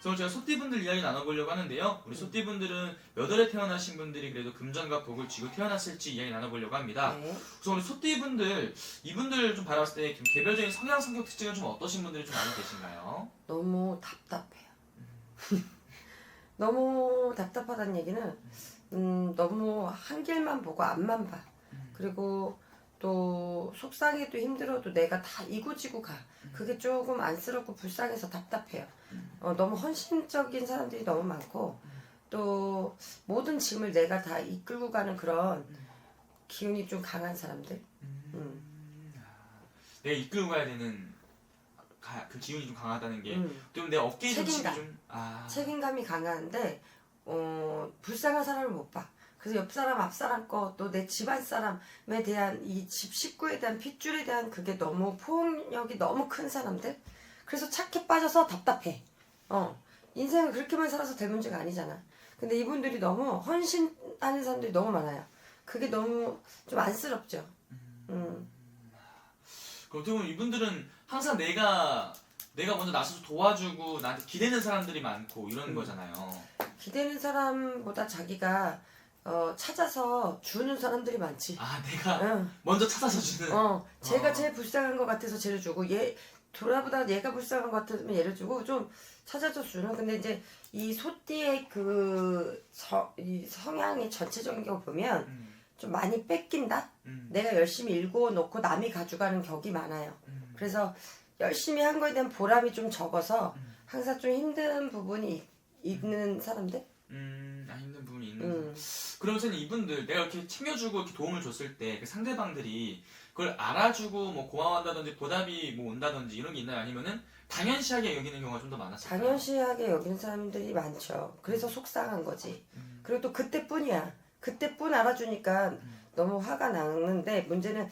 오늘 제가 소띠분들 이야기 나눠보려고 하는데요. 우리 소띠분들은 몇 월에 태어나신 분들이 그래도 금전과 복을 쥐고 태어났을지 이야기 나눠보려고 합니다. 네. 우선 우리 소띠분들, 이분들 좀 바라봤을 때 좀 개별적인 성향, 성격 특징은 좀 어떠신 분들이 좀 많이 계신가요? 너무 답답해요. 너무 답답하다는 얘기는 너무 한 길만 보고 앞만 봐. 그리고 또 속상해도 힘들어도 내가 다 이고지고 가. 그게 조금 안쓰럽고 불쌍해서 답답해요. 너무 헌신적인 사람들이 너무 많고 또 모든 짐을 내가 다 이끌고 가는 그런 기운이 좀 강한 사람들. 내가 이끌고 가야 되는 그 기운이 좀 강하다는 게 음. 좀 내 어깨에 좀 책임감. 짐이 좀 책임감이 강한데 불쌍한 사람을 못 봐. 그래서 옆 사람, 앞 사람 거, 또 내 집안 사람에 대한 이 집 식구에 대한 핏줄에 대한 그게 너무 포용력이 너무 큰 사람들. 그래서 착해 빠져서 답답해. 인생을 그렇게만 살아서 될 문제가 아니잖아. 근데 이분들이 너무 헌신하는 사람들이 너무 많아요. 그게 너무 좀 안쓰럽죠. 그럼 어떻게 보면 이분들은 항상 내가 먼저 나서서 도와주고 나한테 기대는 사람들이 많고 이런 거잖아요. 기대는 사람보다 자기가 찾아서 주는 사람들이 많지. 내가 응. 먼저 찾아서 주는. 제가 제일 불쌍한 것 같아서 쟤를 주고 돌아보다 얘가 불쌍한 것 같으면 얘를 주고 좀 찾아서 주는. 근데 이제 이 소띠의 이 성향의 전체적인 거 보면 좀 많이 뺏긴다. 내가 열심히 일궈놓고 남이 가져가는 격이 많아요. 그래서 열심히 한 거에 대한 보람이 좀 적어서 항상 좀 힘든 부분이 있는 사람들. 힘든 부분이 있는. 그러면서 이분들 내가 이렇게 챙겨주고 이렇게 도움을 줬을 때 그 상대방들이 그걸 알아주고 뭐 고마워한다든지 보답이 뭐 온다든지 이런 게 있나요? 아니면은 당연시하게 여기는 경우가 좀 더 많았을까요? 당연시하게 여기는 사람들이 많죠. 그래서 속상한 거지. 그리고 또 그때뿐이야. 그때뿐 알아주니까 너무 화가 나는데 문제는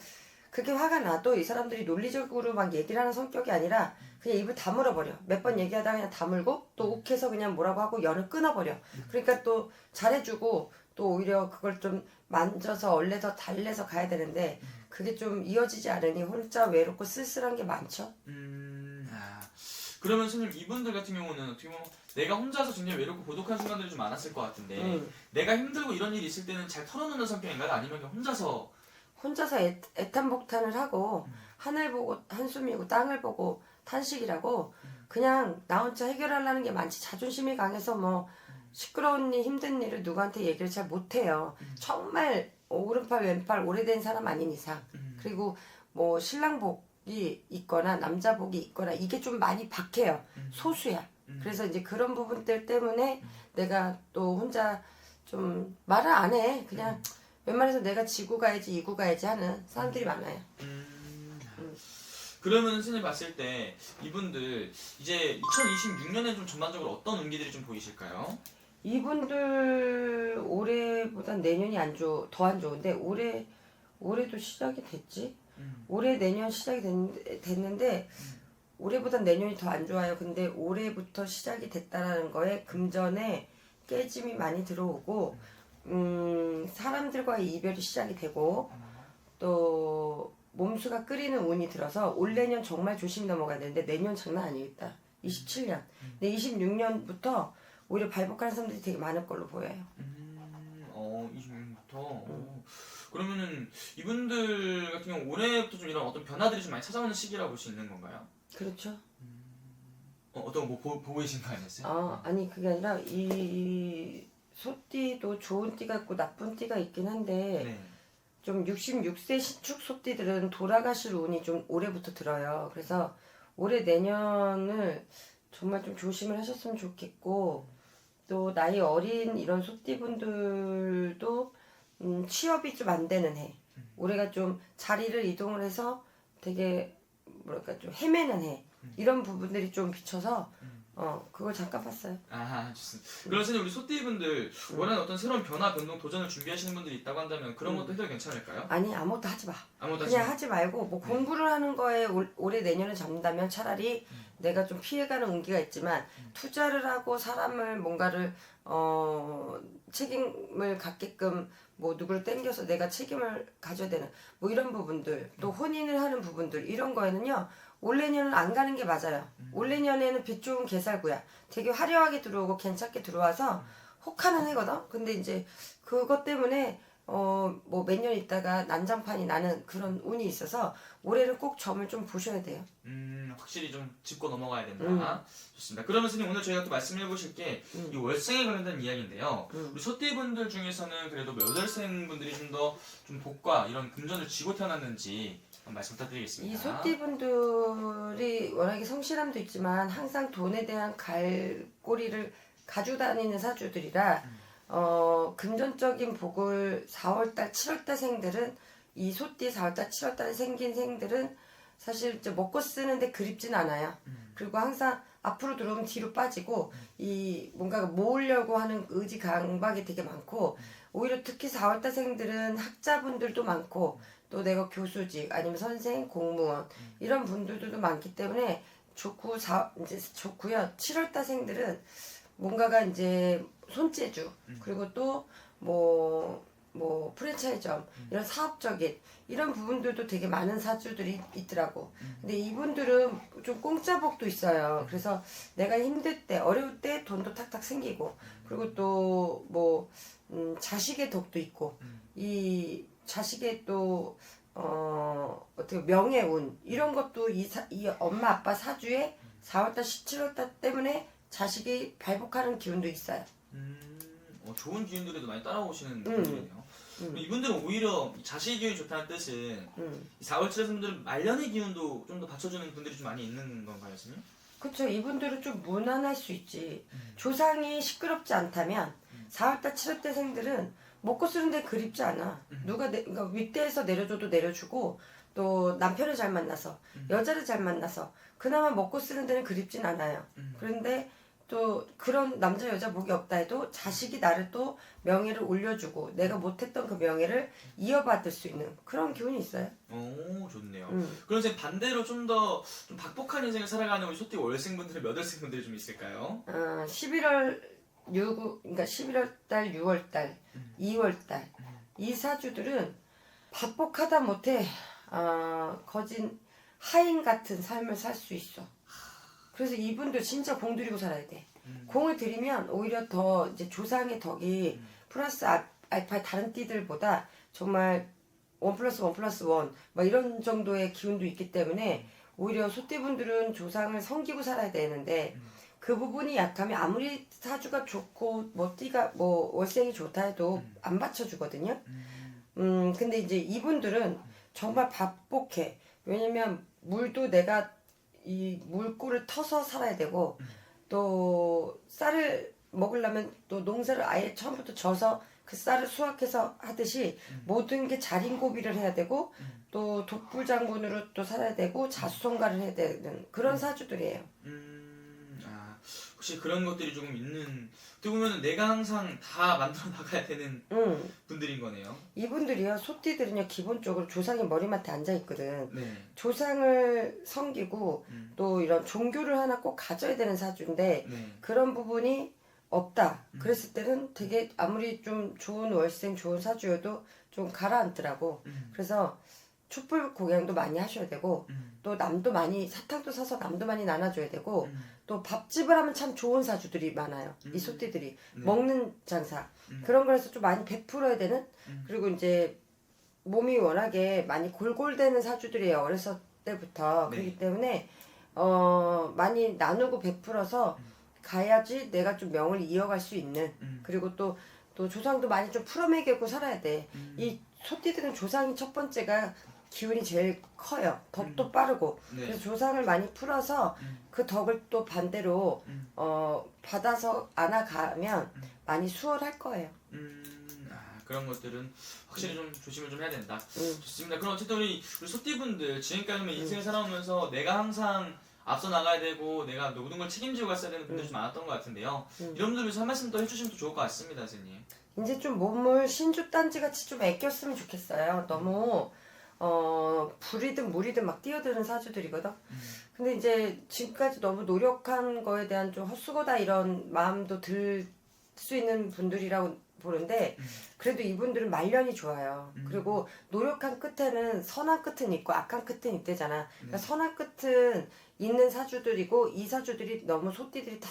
그렇게 화가 나도 이 사람들이 논리적으로 막 얘기를 하는 성격이 아니라 그냥 입을 다물어버려. 몇 번 얘기하다가 그냥 다물고 또 욱해서 그냥 뭐라고 하고 연을 끊어버려. 그러니까 또 잘해주고 또 오히려 그걸 좀 만져서 얼레서 달래서 가야 되는데 그게 좀 이어지지 않으니 혼자 외롭고 쓸쓸한 게 많죠. 그러면 선생님 이분들 같은 경우는 어떻게 보면 내가 혼자서 굉장히 외롭고 고독한 순간들이 좀 많았을 것 같은데 내가 힘들고 이런 일이 있을 때는 잘 털어놓는 성격인가요? 아니면 그냥 혼자서 애탄복탄을 하고 하늘 보고 한숨이고 땅을 보고 탄식이라고 그냥 나 혼자 해결하려는 게 많지. 자존심이 강해서 뭐 시끄러운 일 힘든 일을 누구한테 얘기를 잘 못해요. 정말 오른팔 왼팔 오래된 사람 아닌 이상. 그리고 뭐 신랑복이 있거나 남자복이 있거나 이게 좀 많이 박해요. 소수야. 그래서 이제 그런 부분들 때문에 내가 또 혼자 좀 말을 안 해. 그냥 웬만해서 내가 지고 가야지 이고 가야지 하는 사람들이 많아요. 그러면 선생님 봤을 때 이분들 이제 2026년에 좀 전반적으로 어떤 운기들이 좀 보이실까요? 이분들 올해보단 내년이 더 안 좋은데 올해도 시작이 됐지? 올해 내년 시작이 됐는데 올해보단 내년이 더 안 좋아요. 근데 올해부터 시작이 됐다라는 거에 금전에 깨짐이 많이 들어오고 사람들과의 이별이 시작이 되고 또 몸수가 끓이는 운이 들어서 올 내년 정말 조심히 넘어가야 되는데 내년 장난 아니겠다. 27년. 근데 26년부터 오히려 발복하는 사람들이 되게 많을 걸로 보여요. 26년부터. 그러면은 이분들 같은 경우 올해부터 좀 이런 어떤 변화들이 좀 많이 찾아오는 시기라고 볼 수 있는 건가요? 그렇죠. 어떤 거 보고 계신 거 아니었어요? 아니 그게 아니라 이 소띠도 좋은 띠가 있고 나쁜 띠가 있긴 한데 네. 좀 66세 신축 소띠들은 돌아가실 운이 좀 올해부터 들어요. 그래서 올해 내년을 정말 좀 조심을 하셨으면 좋겠고 또 나이 어린 이런 소띠분들도 취업이 좀 안 되는 해. 올해가 좀 자리를 이동을 해서 되게 뭐랄까 좀 헤매는 해. 이런 부분들이 좀 비춰서 그걸 잠깐 봤어요. 좋습니다. 그럼 선생님 우리 소띠분들 원하는 어떤 새로운 변화, 변동, 도전을 준비하시는 분들이 있다고 한다면 그런 것도 해도 괜찮을까요? 아니 아무것도 하지 마. 아무것도 그냥 하지 말고 뭐 공부를 하는 거에 올해 내년을 잡는다면 차라리 내가 좀 피해가는 운기가 있지만 투자를 하고 사람을 뭔가를 책임을 갖게끔 뭐 누구를 땡겨서 내가 책임을 가져야 되는 뭐 이런 부분들 또 혼인을 하는 부분들 이런 거에는요 올 내년은 안 가는 게 맞아요. 올 내년에는 빛 좋은 개살구야. 되게 화려하게 들어오고 괜찮게 들어와서 혹하는 해거든. 근데 이제 그것 때문에 뭐 몇 년 있다가 난장판이 나는 그런 운이 있어서 올해는 꼭 점을 좀 보셔야 돼요. 확실히 좀 짚고 넘어가야 된다. 좋습니다. 그러면 선생님 오늘 저희가 또 말씀해 보실 게 이 월생에 관련된 이야기인데요. 우리 소띠분들 중에서는 그래도 몇월생 분들이 좀 더 좀 복과 이런 금전을 쥐고 태어났는지 한번 말씀 부탁드리겠습니다. 이 소띠분들이 워낙에 성실함도 있지만 항상 돈에 대한 갈고리를 가지고 다니는 사주들이라 금전적인 복을 4월달, 7월달 생들은 이 소띠 4월달, 7월달에 생긴 생들은 사실 이제 먹고 쓰는데 그립진 않아요. 그리고 항상 앞으로 들어오면 뒤로 빠지고 이 뭔가 모으려고 하는 의지 강박이 되게 많고 오히려 특히 4월달 생들은 학자분들도 많고 또 내가 교수직 아니면 선생, 공무원 이런 분들도 많기 때문에 이제 좋고요. 7월달 생들은 뭔가가 이제 손재주 그리고 또 뭐 프랜차이점 이런 사업적인 이런 부분들도 되게 많은 사주들이 있더라고. 근데 이분들은 좀 공짜복도 있어요. 그래서 내가 힘들 때 어려울 때 돈도 탁탁 생기고 그리고 또 뭐 자식의 덕도 있고 이 자식의 또 어떻게 명예운 이런 것도 이 엄마 아빠 사주에 4월달 17월달 때문에 자식이 발복하는 기운도 있어요. 좋은 기운들에도 많이 따라오시는 분들이네요. 이분들은 오히려 자식의 기운이 좋다는 뜻은 4월 7월 분들은 말년의 기운도 좀 더 받쳐주는 분들이 좀 많이 있는 건가요, 선생님? 그쵸. 이분들은 좀 무난할 수 있지. 조상이 시끄럽지 않다면 4월달 7월달 생들은 먹고 쓰는데 그립지 않아. 그러니까 윗대에서 내려줘도 내려주고 또 남편을 잘 만나서 여자를 잘 만나서 그나마 먹고 쓰는 데는 그립진 않아요. 그런데 또 그런 남자 여자 복이 없다 해도 자식이 나를 또 명예를 올려주고 내가 못했던 그 명예를 이어받을 수 있는 그런 기운이 있어요. 오, 좋네요. 그럼 선생님 반대로 좀 더 좀 박복한 인생을 살아가는 우리 소띠 월생분들은 몇 월생분들이 좀 있을까요? 11월 달, 6월 달, 2월 달 이 사주들은 박복하다 못해 거진 하인 같은 삶을 살 수 있어. 그래서 이분들 진짜 공 들이고 살아야 돼. 공을 들이면 오히려 더 이제 조상의 덕이 플러스 알파 다른 띠들보다 정말 1+1+1 막 이런 정도의 기운도 있기 때문에 오히려 소띠분들은 조상을 섬기고 살아야 되는데 그 부분이 약하면 아무리 사주가 좋고 뭐 띠가 뭐 월생이 좋다 해도 안 받쳐주거든요. 근데 이제 이분들은 정말 박복해. 왜냐면 물도 내가 이 물꼬를 터서 살아야 되고 또 쌀을 먹으려면 또 농사를 아예 처음부터 져서 그 쌀을 수확해서 하듯이 모든 게 자린고비를 해야 되고 또 독불장군으로 또 살아야 되고 자수성가를 해야 되는 그런 사주들이에요. 혹시 그런 것들이 조금 있는 어떻게 보면 내가 항상 다 만들어 나가야 되는 분들인 거네요. 이분들이요 소띠들은요 기본적으로 조상이 머리맡에 앉아있거든. 네. 조상을 섬기고 또 이런 종교를 하나 꼭 가져야 되는 사주인데 그런 부분이 없다. 그랬을 때는 되게 아무리 좀 좋은 월생 좋은 사주여도 좀 가라앉더라고. 그래서 촛불 공양도 많이 하셔야 되고 또 남도 많이 사탕도 사서 남도 많이 나눠줘야 되고 또 밥집을 하면 참 좋은 사주들이 많아요. 이 소띠들이 먹는 장사 그런 거에서 좀 많이 베풀어야 되는 그리고 이제 몸이 워낙에 많이 골골대는 사주들이에요. 어렸을 때부터 그렇기 때문에 많이 나누고 베풀어서 가야지 내가 좀 명을 이어갈 수 있는 그리고 또 조상도 많이 좀 풀어매기고 살아야 돼. 이 소띠들은 조상이 첫 번째가 기운이 제일 커요. 덕도 빠르고. 그래서 조상을 많이 풀어서 그 덕을 또 반대로 받아서 안아가면 많이 수월할 거예요. 그런 것들은 확실히 좀 조심을 좀 해야 된다. 좋습니다. 그럼 어쨌든 우리 소띠분들 지금까지 인생을 살아오면서 내가 항상 앞서 나가야 되고 내가 모든 걸 책임지고 갔어야 되는 분들이 좀 많았던 것 같은데요. 이런 분들 위해서 한 말씀 더 해주시면 또 좋을 것 같습니다, 선생님. 이제 좀 몸을 신주단지 같이 좀 아꼈으면 좋겠어요. 너무 불이든 물이든 막 뛰어드는 사주들이거든. 근데 이제 지금까지 너무 노력한 거에 대한 좀 헛수고다 이런 마음도 들 수 있는 보는데 그래도 이분들은 말년이 좋아요. 그리고 노력한 끝에는 선한 끝은 있고 악한 끝은 있대잖아. 그러니까 선한 끝은 있는 사주들이고 이 사주들이 너무 소띠들이 다